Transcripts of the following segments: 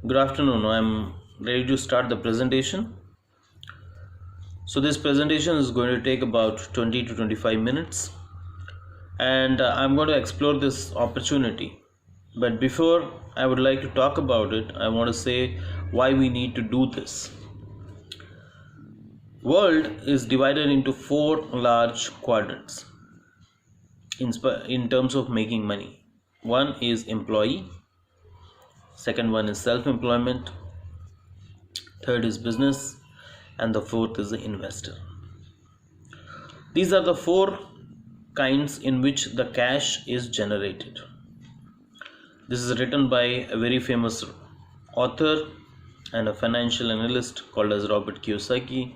Good afternoon. I'm ready to start the presentation. So this presentation is going to take about 20 to 25 minutes and I'm going to explore this opportunity. But before I would like to talk about it, I want to say why we need to do this. World is divided into four large quadrants in terms of making money. One is employee, second one is self-employment, third is business, and the fourth is the investor. These are the four kinds in which the cash is generated. This is written by a very famous author and a financial analyst called as Robert Kiyosaki.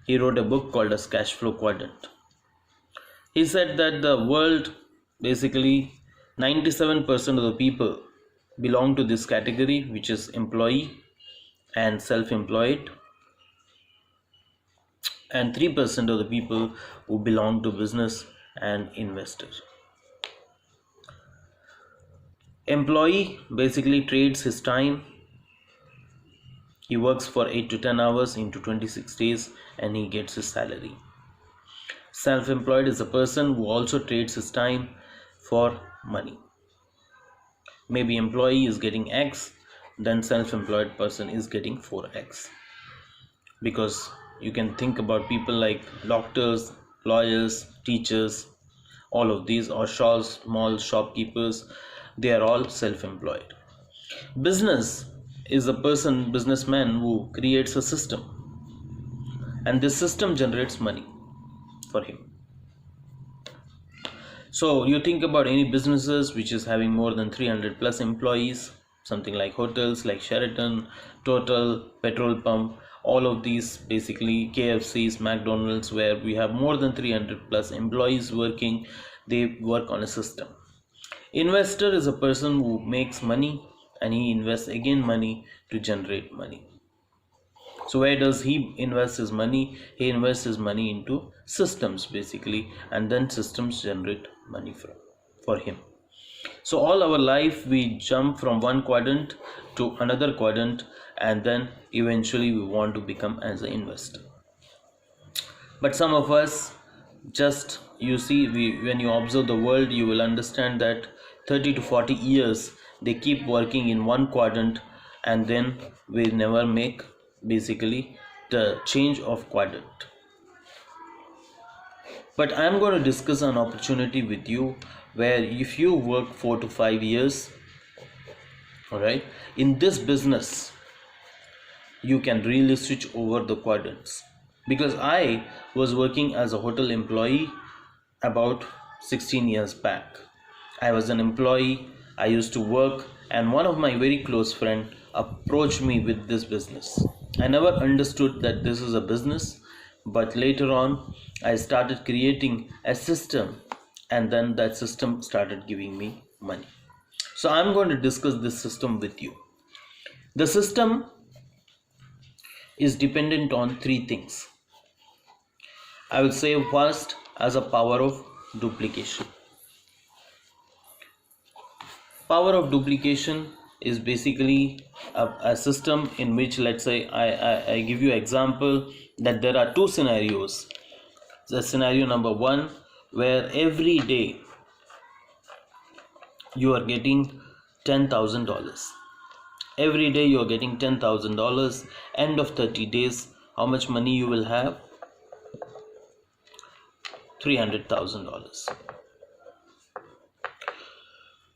He wrote a book called as Cash Flow Quadrant. He said that the world, basically 97% of the people belong to this category, which is employee and self-employed, and 3% of the people who belong to business and investor. Employee basically trades his time. He works for 8 to 10 hours into 26 days and he gets his salary. Self-employed is a person who also trades his time for money. Maybe employee is getting X, then self-employed person is getting 4X. Because you can think about people like doctors, lawyers, teachers, all of these, or small shopkeepers, they are all self-employed. Business is a businessman who creates a system, and this system generates money for him. So you think about any businesses which is having more than 300 plus employees, something like hotels like Sheraton, Total, petrol pump, all of these, basically KFCs, McDonald's, where we have more than 300 plus employees working. They work on a system. Investor is a person who makes money and he invests again money to generate money. So where does he invest his money? He invests his money into systems basically, and then systems generate money for him. So all our life we jump from one quadrant to another quadrant, and then eventually we want to become as an investor. But some of us just, you see, when you observe the world, you will understand that 30 to 40 years they keep working in one quadrant, and then we never make basically the change of quadrant. But I am going to discuss an opportunity with you where if you work 4 to 5 years, all right, in this business you can really switch over the quadrants. Because I was working as a hotel employee about 16 years back. I was an employee, I used to work, and one of my very close friend approached me with this business. I never understood that this is a business, but later on I started creating a system, and then that system started giving me money. So I'm going to discuss this system with you. The system is dependent on three things. I will say first as a power of duplication. Power of duplication is basically a system in which, let's say I give you example that there are two scenarios. The scenario number one, where every day you are getting $10,000. Every day you are getting $10,000. End of 30 days, how much money you will have? $300,000.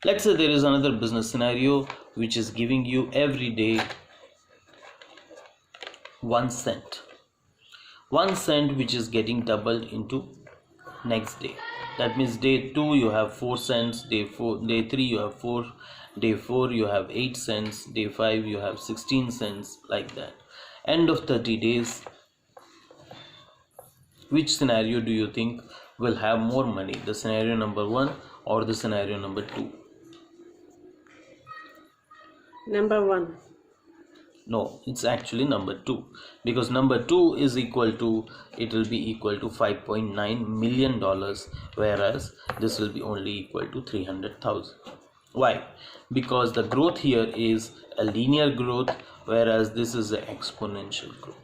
Let's say there is another business scenario which is giving you every day 1 cent. 1 cent which is getting doubled into next day. That means day 2 you have 4 cents, day 3 you have 4, day 4 you have 8 cents, day 5 you have 16 cents, like that. End of 30 days, which scenario do you think will have more money? The scenario number 1 or the scenario number 2? Number 1. No, it's actually number 2, because number 2 is equal to, it will be equal to $5.9 million, whereas this will be only equal to 300,000. Why? Because the growth here is a linear growth, whereas this is an exponential growth.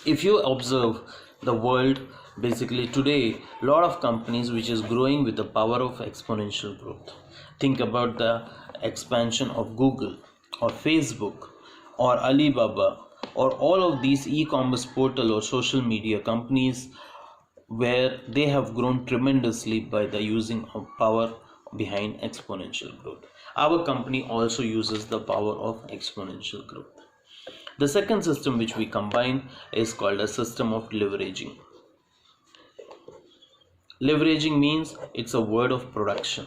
If you observe the world, basically today, a lot of companies which is growing with the power of exponential growth. Think about the expansion of Google or Facebook or Alibaba or all of these e-commerce portal or social media companies, where they have grown tremendously by the using of power behind exponential growth. Our company also uses the power of exponential growth. The second system which we combine is called a system of leveraging. Leveraging means it's a word of production,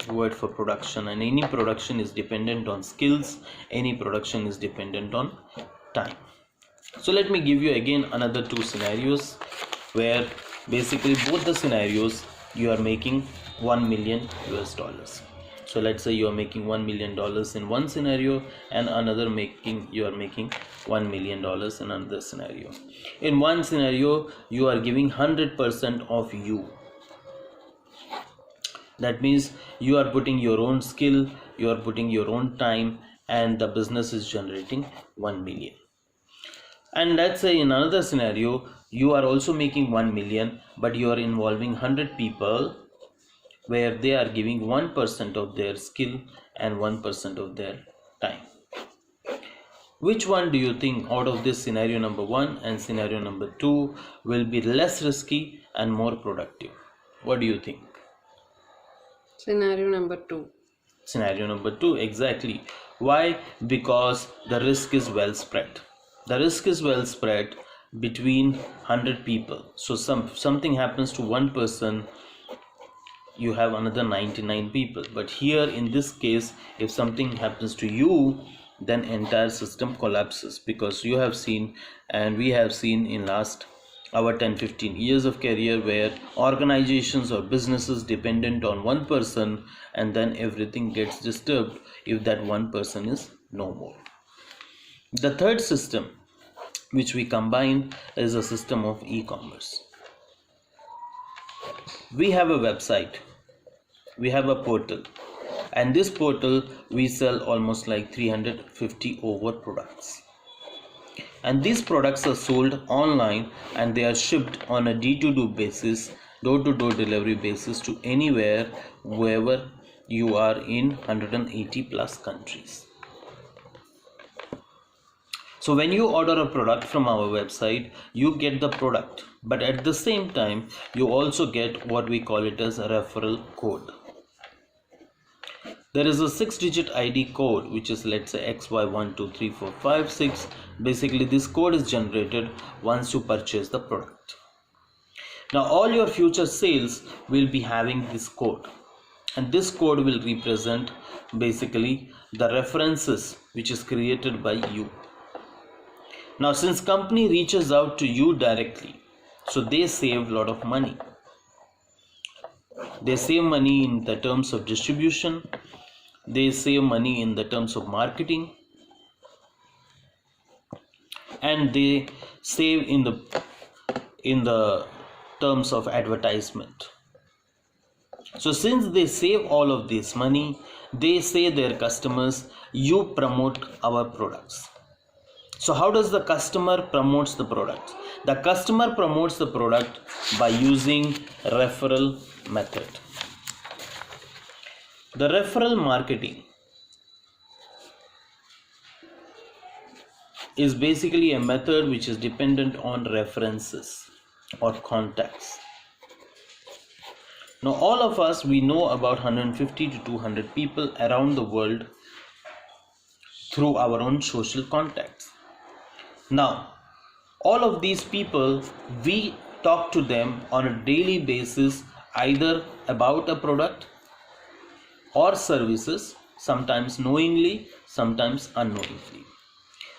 word for production, and any production is dependent on skills, any production is dependent on time. So let me give you again another two scenarios where basically both the scenarios you are making 1 million US dollars. So let's say you are making $1 million in one scenario, and another you are making $1 million in another scenario. In one scenario you are giving 100% of you. That means you are putting your own skill, you are putting your own time, and the business is generating 1 million. And let's say in another scenario you are also making 1 million, but you are involving 100 people, where they are giving 1% of their skill and 1% of their time. Which one do you think out of this scenario number 1 and scenario number 2 will be less risky and more productive? What do you think? Scenario number 2. Scenario number 2, exactly. Why? Because the risk is well spread. The risk is well spread between 100 people. So something happens to one person, you have another 99 people. But here in this case, if something happens to you, then entire system collapses, because you have seen and we have seen in last our 10-15 years of career where organizations or businesses dependent on one person, and then everything gets disturbed if that one person is no more. The third system which we combine is a system of e-commerce. We have a website, we have a portal, and this portal we sell almost like 350 over products, and these products are sold online and they are shipped on a D2D basis, door-to-door delivery basis, to anywhere, wherever you are in 180 plus countries. So when you order a product from our website, you get the product, but at the same time you also get what we call it as a referral code. There is a 6-digit ID code which is, let's say, XY12345. Basically this code is generated once you purchase the product. Now all your future sales will be having this code, and this code will represent basically the references which is created by you. Now since company reaches out to you directly, so they save a lot of money. They save money in the terms of distribution, they save money in the terms of marketing, and they save in the terms of advertisement. So since they save all of this money, they say their customers, you promote our products. So how does the customer promotes the product? The customer promotes the product by using referral method. The referral marketing is basically a method which is dependent on references or contacts. Now all of us, we know about 150 to 200 people around the world through our own social contacts. Now all of these people, we talk to them on a daily basis, either about a product or services, sometimes knowingly, sometimes unknowingly.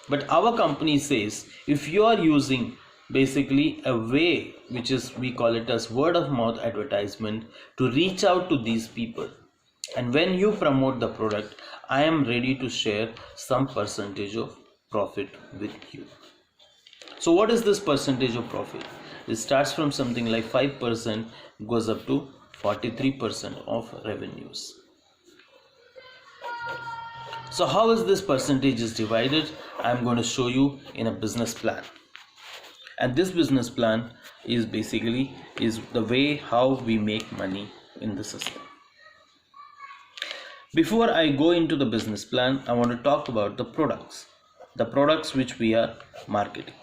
But our company says, if you are using basically a way which is, we call it as word of mouth advertisement, to reach out to these people, and when you promote the product, I am ready to share some percentage of profit with you. So what is this percentage of profit? It starts from something like 5%, goes up to 43% of revenues. So how is this percentage is divided? I'm going to show you in a business plan. And this business plan is basically the way how we make money in the system. Before I go into the business plan, I want to talk about the products which we are marketing.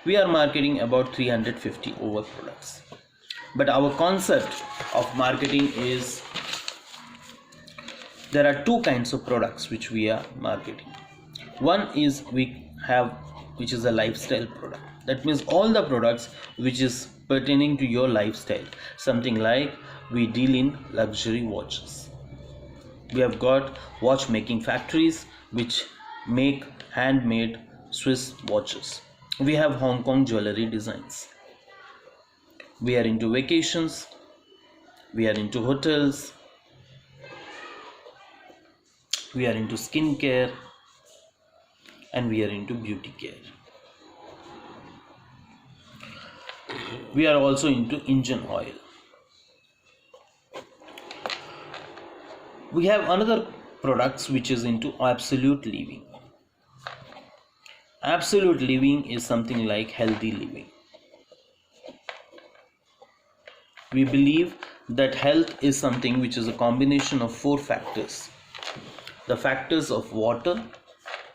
We are marketing about 350 over products. But our concept of marketing is there are two kinds of products which we are marketing. One is which is a lifestyle product. That means all the products which is pertaining to your lifestyle. Something like we deal in luxury watches. We have got watchmaking factories which make handmade Swiss watches. We have Hong Kong jewelry designs. We are into vacations. We are into hotels. We are into skincare. And we are into beauty care. We are also into engine oil. We have another products which is into absolute living. Absolute living is something like healthy living. We believe that health is something which is a combination of 4 factors. The factors of water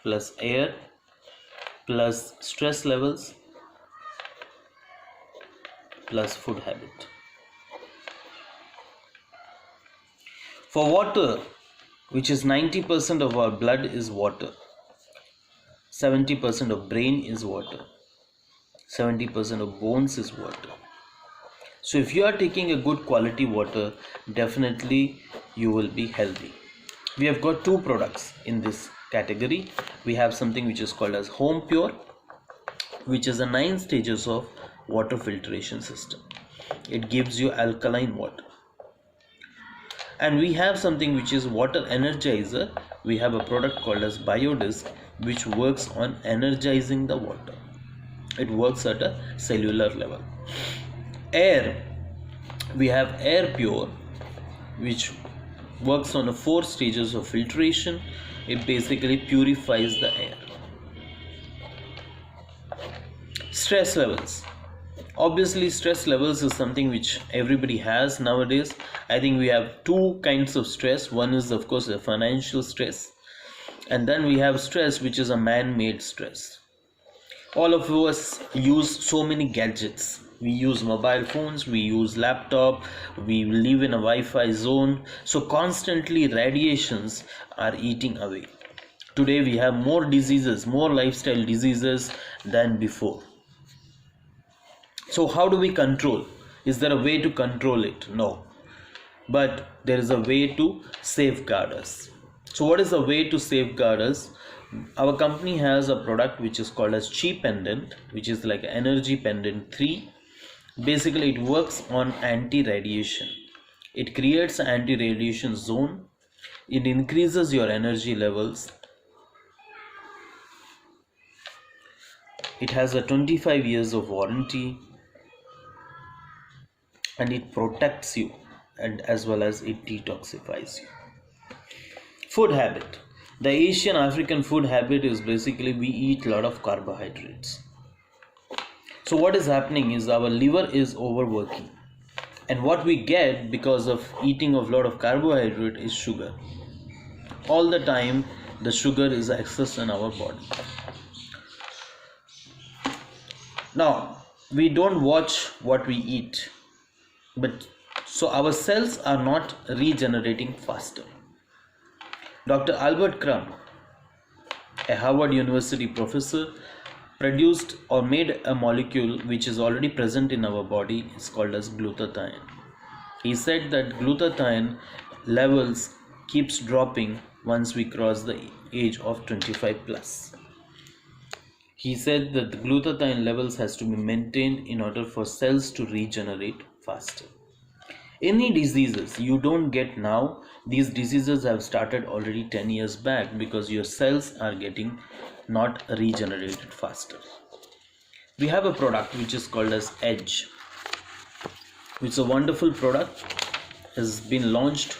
plus air plus stress levels plus food habit. For water, which is 90% of our blood is water, 70% of brain is water, 70% of bones is water. So if you are taking a good quality water, definitely you will be healthy. We have got 2 products in this category. We have something which is called as Home Pure, which is a 9 stages of water filtration system. It gives you alkaline water. And we have something which is water energizer. We have a product called as Biodisc, which works on energizing the water. It works at a cellular level. Air, we have Air Pure, which works on 4 stages of filtration. It basically purifies the air. Stress levels. Obviously, stress levels is something which everybody has nowadays. I think we have 2 kinds of stress. One is, of course, the financial stress. And then we have stress which is a man-made stress. All of us use so many gadgets. We use mobile phones, we use laptop, we live in a Wi-Fi zone. So constantly radiations are eating away. Today we have more diseases, more lifestyle diseases than before. So how do we control? Is there a way to control it? No. But there is a way to safeguard us. So what is the way to safeguard us? Our company has a product which is called as Chi Pendant, which is like Energy Pendant 3. Basically, it works on anti-radiation. It creates an anti-radiation zone. It increases your energy levels. It has a 25 years of warranty. And it protects you, and as well as it detoxifies you. Food habit. The Asian African food habit is basically we eat a lot of carbohydrates. So what is happening is our liver is overworking, and what we get because of eating of lot of carbohydrate is sugar. All the time the sugar is excess in our body. Now we don't watch what we eat, but so our cells are not regenerating faster. Dr. Albert Crumb, a Harvard University professor, produced or made a molecule which is already present in our body. It's called as glutathione. He said that glutathione levels keeps dropping once we cross the age of 25 plus. He said that the glutathione levels has to be maintained in order for cells to regenerate faster. Any diseases you don't get now, these diseases have started already 10 years back because your cells are getting not regenerated faster. We have a product which is called as Edge, which is a wonderful product. has been launched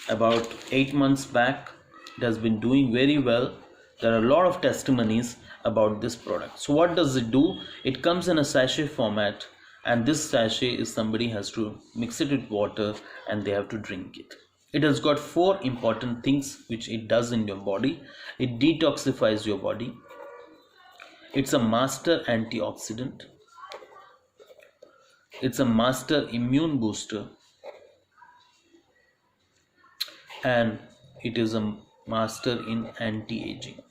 about 8 months back. It has been doing very well. There are a lot of testimonies about this product. So what does it do? It comes in a sachet format, and this sachet is somebody has to mix it with water and they have to drink it. It has got 4 important things which it does in your body. It detoxifies your body. It's a master antioxidant. It's a master immune booster, and it is a master in anti-aging.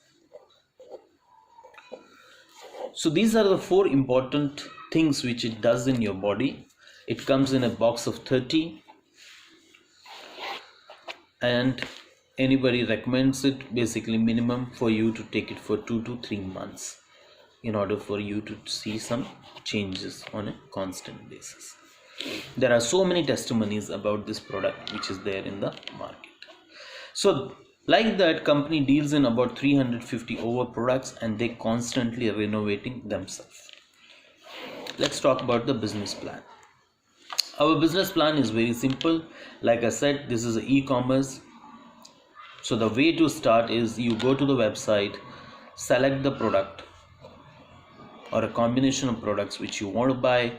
So these are the 4 important things which it does in your body. It comes in a box of 30, and anybody recommends it basically minimum for you to take it for 2 to 3 months in order for you to see some changes on a constant basis. There are so many testimonies about this product which is there in the market. So like that, company deals in about 350 over products, and they constantly are renovating themselves. Let's talk about the business plan. Our business plan is very simple. Like I said, this is e-commerce. So the way to start is you go to the website, select the product or a combination of products which you want to buy,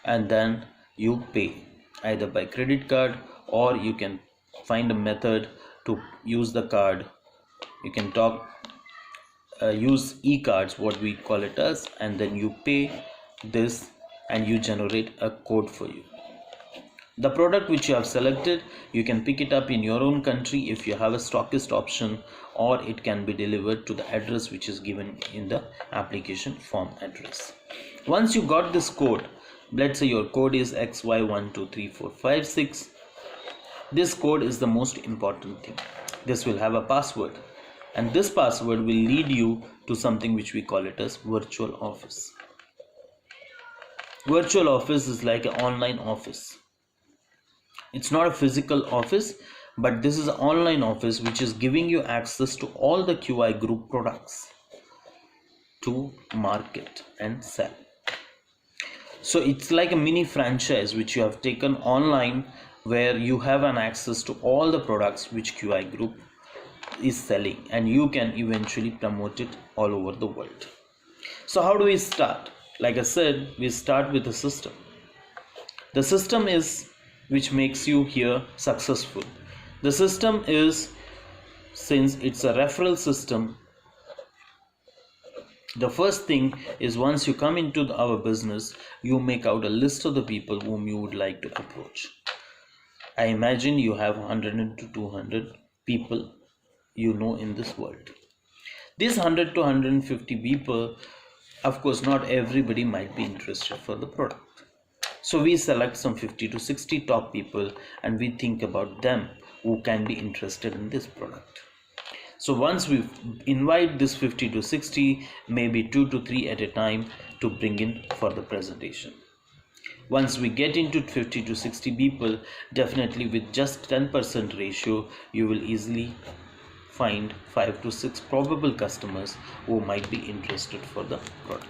and then you pay either by credit card, or you can find a method to use the card. You can use e-cards, what we call it as, and then you pay this and you generate a code for you. The product which you have selected, you can pick it up in your own country if you have a stockist option, or it can be delivered to the address which is given in the application form address. Once you got this code, let's say your code is XY123456. This code is the most important thing. This will have a password, and this password will lead you to something which we call it as virtual office. Virtual office is like an online office. It's not a physical office, but this is an online office which is giving you access to all the QI group products to market and sell. So it's like a mini franchise which you have taken online, where you have an access to all the products which QI group is selling, and you can eventually promote it all over the world. So how do we start? Like I said, we start with a system. The system is which makes you here successful. The system is, since it's a referral system, the first thing is, once you come into our business, you make out a list of the people whom you would like to approach. I imagine you have 100 to 200 people you know in this world. These 100 to 150 people, of course, not everybody might be interested for the product. So we select some 50 to 60 top people, and we think about them who can be interested in this product. So once we invite this 50 to 60, maybe 2 to 3 at a time to bring in for the presentation. Once we get into 50 to 60 people, definitely with just 10% ratio, you will easily find 5 to 6 probable customers who might be interested for the product.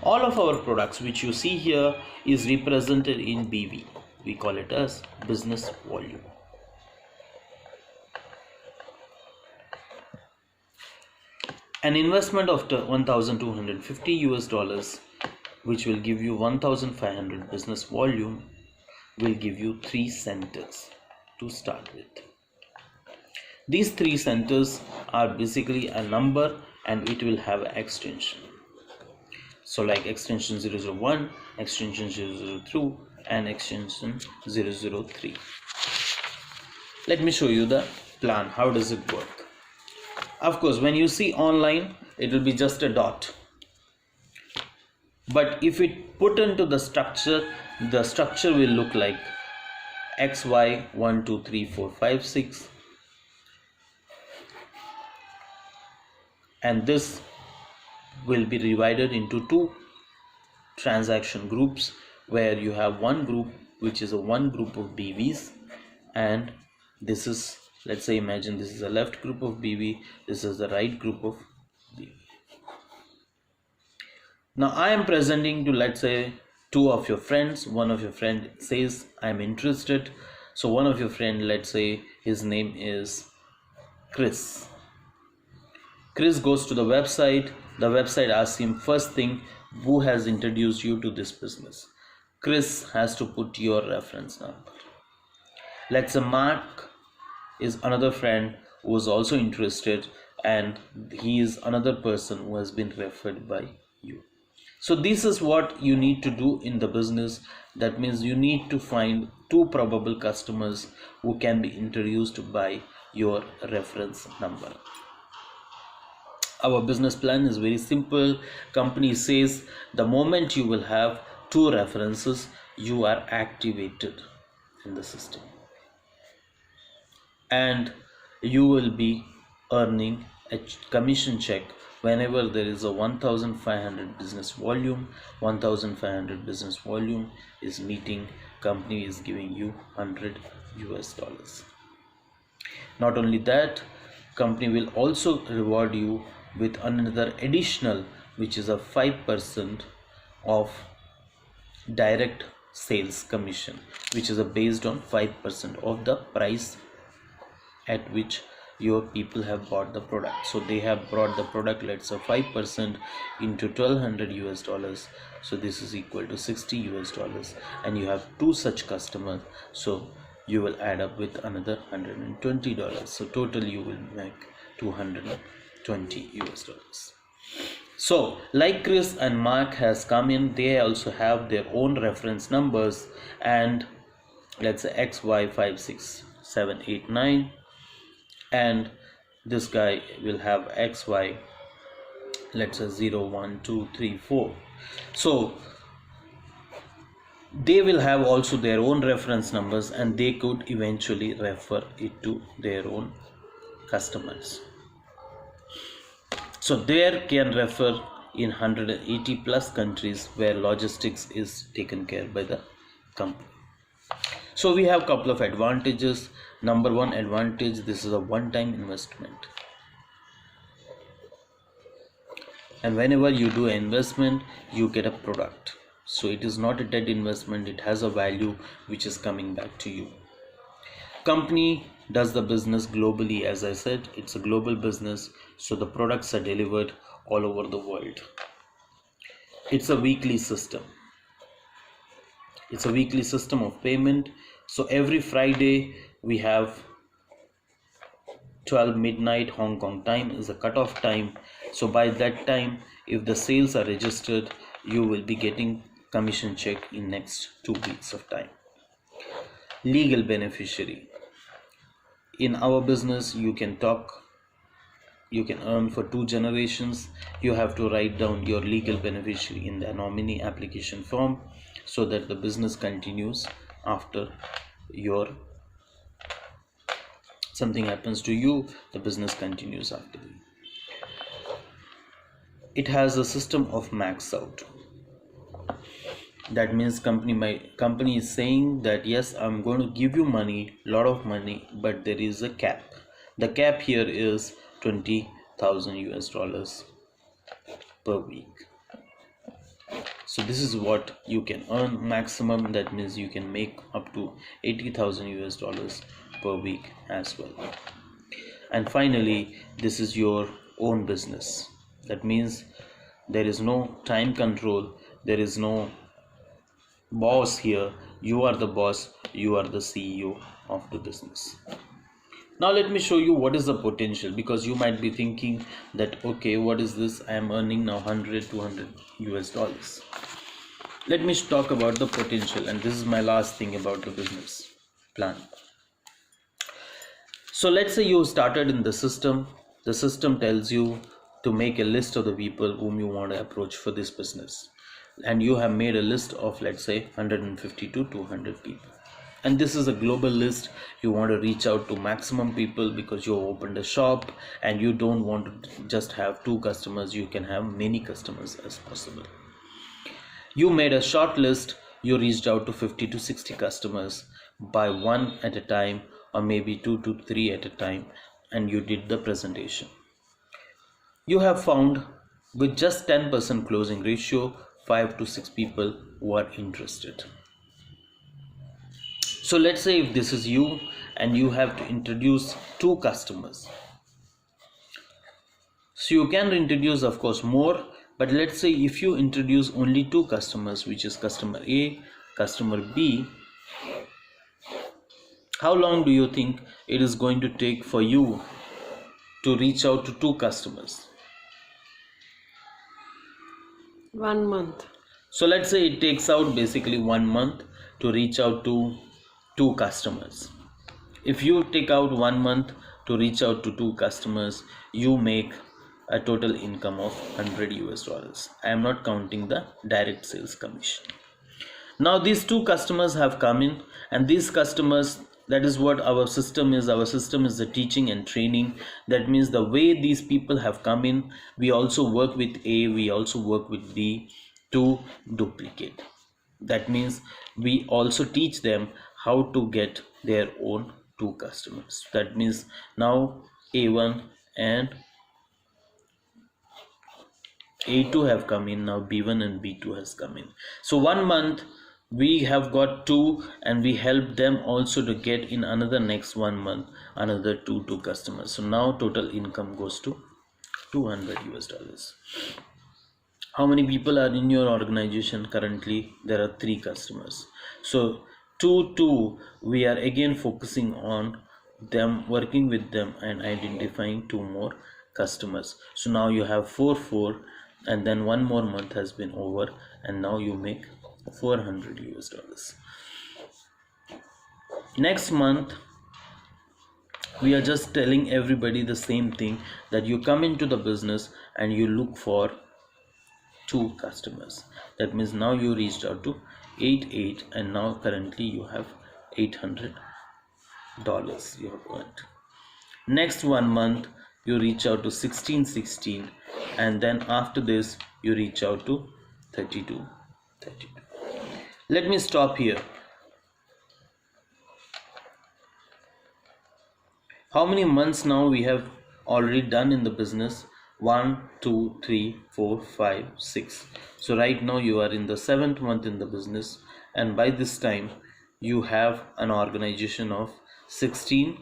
All of our products which you see here is represented in BV. We call it as business volume. An investment of $1,250 which will give you 1,500 business volume will give you 3 centers to start with. These 3 centers are basically a number, and it will have an extension. So like extension 001, extension 002, and extension 003. Let me show you the plan. How does it work? Of course, when you see online, it will be just a dot. But if it put into the structure will look like XY 1 2 3 4 5 6, and this will be divided into 2 transaction groups, where you have one group which is one group of BVs, and this is, let's say, imagine this is a left group of BV, this is the right group of BV. Now I am presenting to, let's say, two of your friends. One of your friend says, I'm interested. So one of your friend, let's say his name is Chris. Chris goes to the website. The website asks him first thing, who has introduced you to this business? Chris has to put your reference number. Let's say Mark is another friend who is also interested, and he is another person who has been referred by you. So this is what you need to do in the business. That means you need to find two probable customers who can be introduced by your reference number. Our business plan is very simple. Company says the moment you will have two references, you are activated in the system, and you will be earning a commission check whenever there is a 1500 business volume. 1500 business volume is meeting, company is giving you $100. Not only that, company will also reward you with another additional, which is a 5% of direct sales commission, which is based on 5% of the price at which your people have bought the product. So they have brought the product, let's say 5% into $1200, so this is equal to $60, and you have two such customers, so you will add up with another $120. So total you will make $220. So like Chris and Mark has come in, they also have their own reference numbers, and let's say XY56789, and this guy will have XY, let's say 01234. So they will have also their own reference numbers, and they could eventually refer it to their own customers. So there can refer in 180 plus countries where logistics is taken care by the company. So we have a couple of advantages. Number one advantage, this is a one-time investment, and whenever you do an investment, you get a product. So it is not a dead investment, it has a value which is coming back to you. Company does the business globally. As I said, it's a global business, so the products are delivered all over the world. It's a weekly system. It's a weekly system of payment. So every Friday we have 12 midnight Hong Kong time is a cutoff time. So by that time, if the sales are registered, you will be getting commission check in next 2 weeks of time. Legal beneficiary. In our business, you can earn for 2 generations. You have to write down your legal beneficiary in the nominee application form, so that the business continues after something happens to you, the business continues after you. It has a system of max out. That means company is saying that yes, I'm going to give you money, lot of money, but there is a cap. The cap here is $20,000 per week. So this is what you can earn maximum. That means you can make up to $80,000 per week as well. And finally, this is your own business. That means there is no time control, there is no boss here. You are the boss, you are the CEO of the business. Now let me show you what is the potential, because you might be thinking that okay, what is this? I am earning now $100-200. Let me talk about the potential, and this is my last thing about the business plan. So let's say you started in the system. The system tells you to make a list of the people whom you want to approach for this business, and you have made a list of, let's say, 150 to 200 people, and this is a global list. You want to reach out to maximum people because you opened a shop and you don't want to just have 2 customers, you can have many customers as possible. You made a short list, you reached out to 50 to 60 customers by 1 at a time, or maybe 2 to 3 at a time, and you did the presentation. You have found with just 10% closing ratio, 5 to 6 people who are interested. So let's say if this is you and you have to introduce 2 customers. So you can introduce of course more, but let's say if you introduce only 2 customers, which is customer A, customer B, how long do you think it is going to take for you to reach out to 2 customers? 1 month. So let's say it takes out basically 1 month to reach out to 2 customers. If you take out 1 month to reach out to 2 customers, you make a total income of $100. I am not counting the direct sales commission. Now these 2 customers have come in, and these customers, that is what our system is. Our system is the teaching and training. That means the way these people have come in, we also work with A, we also work with B to duplicate. That means we also teach them how to get their own 2 customers. That means now A1 and A2 have come in, now B1 and B2 has come in. So 1 month we have got 2, and we help them also to get in another next 1 month another 2 customers. So now total income goes to $200. How many people are in your organization currently? There are 3 customers. So 2 we are again focusing on them, working with them and identifying 2 more customers. So now you have 4, and then 1 more month has been over, and now you make $400. Next month we are just telling everybody the same thing, that you come into the business and you look for 2 customers. That means now you reached out to 8, and now currently you have $800 you have earned. Next 1 month you reach out to 16, and then after this you reach out to 32. Let me stop here. How many months now we have already done in the business? 1, 2, 3, 4, 5, 6. So right now you are in the 7th month in the business, and by this time you have an organization of 16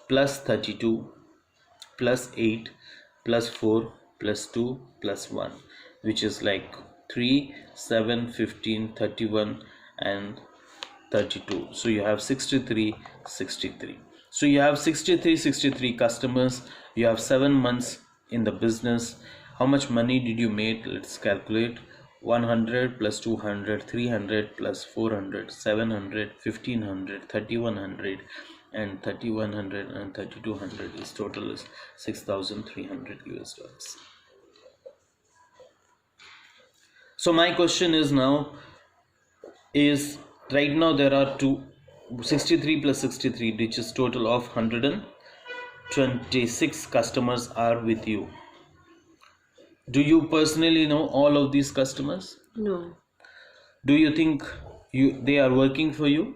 plus 32 plus 8 plus 4 plus 2 plus 1, which is like 3, 7, 15, 31 and 32. So you have 63. So you have 63 customers. You have 7 months in the business. How much money did you make? Let's calculate. 100 plus 200, 300 plus 400, 700, 1500, 3100 and 3100 and 3200 is total is $6,300. So my question is now is, right now there are 63 plus 63, which is total of 126 customers are with you. Do you personally know all of these customers? No. Do you think they are working for you?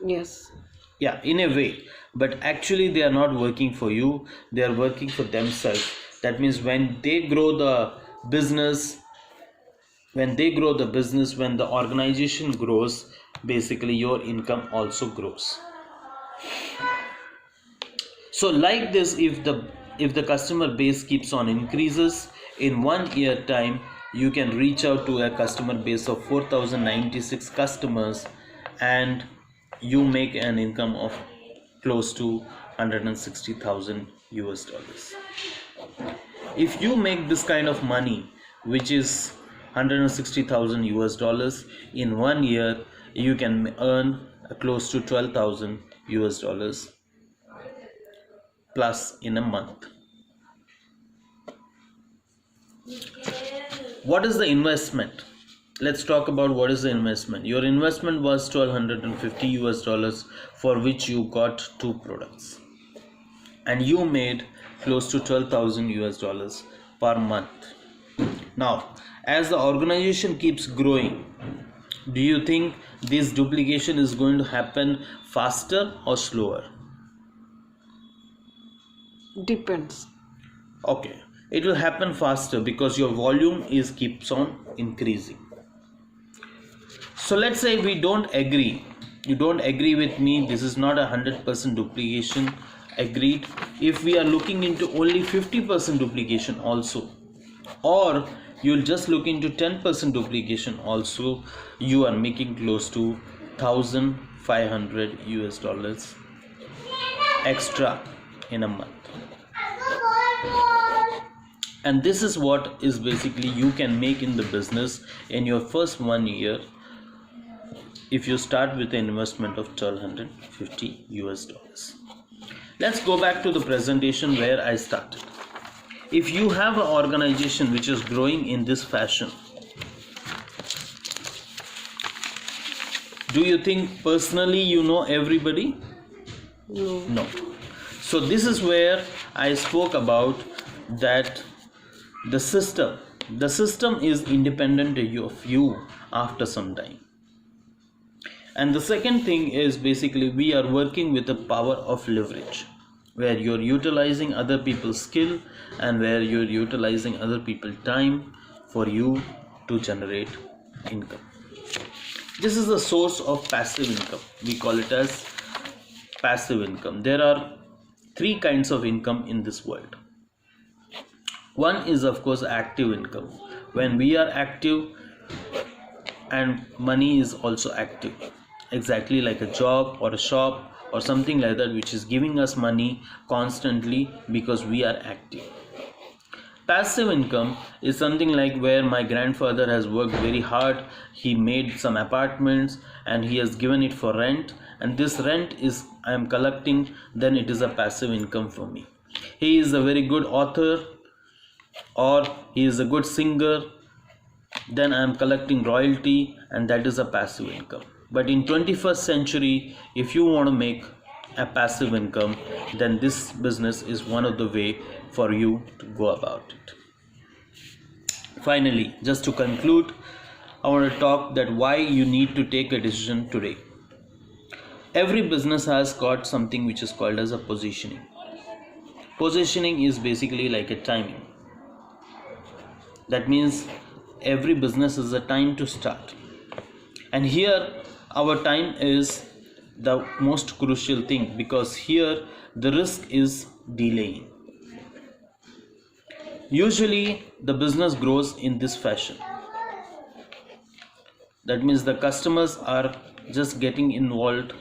Yes. Yeah, in a way, but actually they are not working for you, they are working for themselves. That means when they grow the business, when the organization grows, basically your income also grows. So like this, if the customer base keeps on increases, in 1 year time you can reach out to a customer base of 4,096 customers, and you make an income of close to $160,000. If you make this kind of money, which is $160,000 in 1 year, you can earn close to $12,000 plus in a month. What is the investment? Let's talk about what is the investment. Your investment was $1,250 for which you got 2 products, and you made close to $12,000 per month. Now, as the organization keeps growing, do you think this duplication is going to happen faster or slower? Depends. Okay, it will happen faster because your volume is keeps on increasing. So let's say we don't agree, you don't agree with me, this is not 100% duplication, agreed. If we are looking into only 50% duplication also, or you'll just look into 10% duplication also, you are making close to 1500 US dollars extra in a month. And this is what is basically you can make in the business in your first 1 year if you start with an investment of 1250 US dollars. Let's go back to the presentation where I started. If you have an organization which is growing in this fashion, do you think personally you know everybody? No. So this is where I spoke about that the system is independent of you after some time. And the second thing is basically we are working with the power of leverage, where you're utilizing other people's skill and where you're utilizing other people's time for you to generate income. This is the source of passive income. We call it as passive income. There are three kinds of income in this world. One is of course active income. When we are active and money is also active, exactly like a job or a shop or something like that, which is giving us money constantly because we are active. Passive income is something like where my grandfather has worked very hard, he made some apartments and he has given it for rent, and this rent is I am collecting, then it is a passive income for me. He is a very good author or he is a good singer, then I am collecting royalty, and that is a passive income. But in 21st century, if you want to make a passive income, then this business is one of the way for you to go about it. Finally, just to conclude, I want to talk that why you need to take a decision today. Every business has got something which is called as a positioning. Positioning is basically like a timing. That means every business is a time to start, and here our time is the most crucial thing, because here the risk is delaying. Usually the business grows in this fashion. That means the customers are just getting involved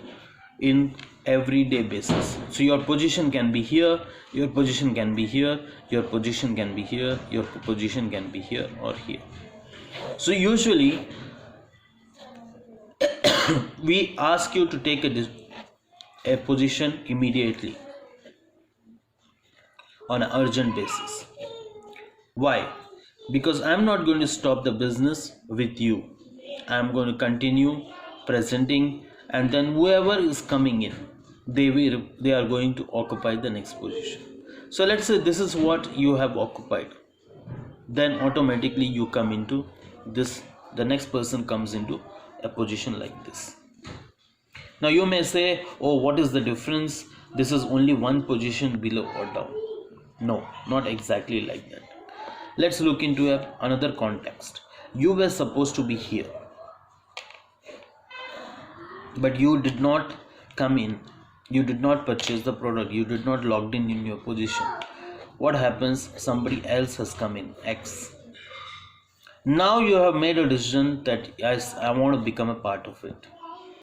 in everyday basis. So your position can be here, your position can be here, your position can be here, your position can be here or here. So usually we ask you to take a position immediately on an urgent basis. Why? Because I'm not going to stop the business with you. I'm going to continue presenting, and then whoever is coming in, they are going to occupy the next position. So let's say this is what you have occupied, then automatically you come into this, the next person comes into a position like this. Now you may say, oh, what is the difference, this is only one position below or down. No, not exactly like that. Let's look into another context. You were supposed to be here, but you did not come in, you did not purchase the product, you did not logged in your position. What happens? Somebody else has come in, X. Now you have made a decision that yes, I want to become a part of it.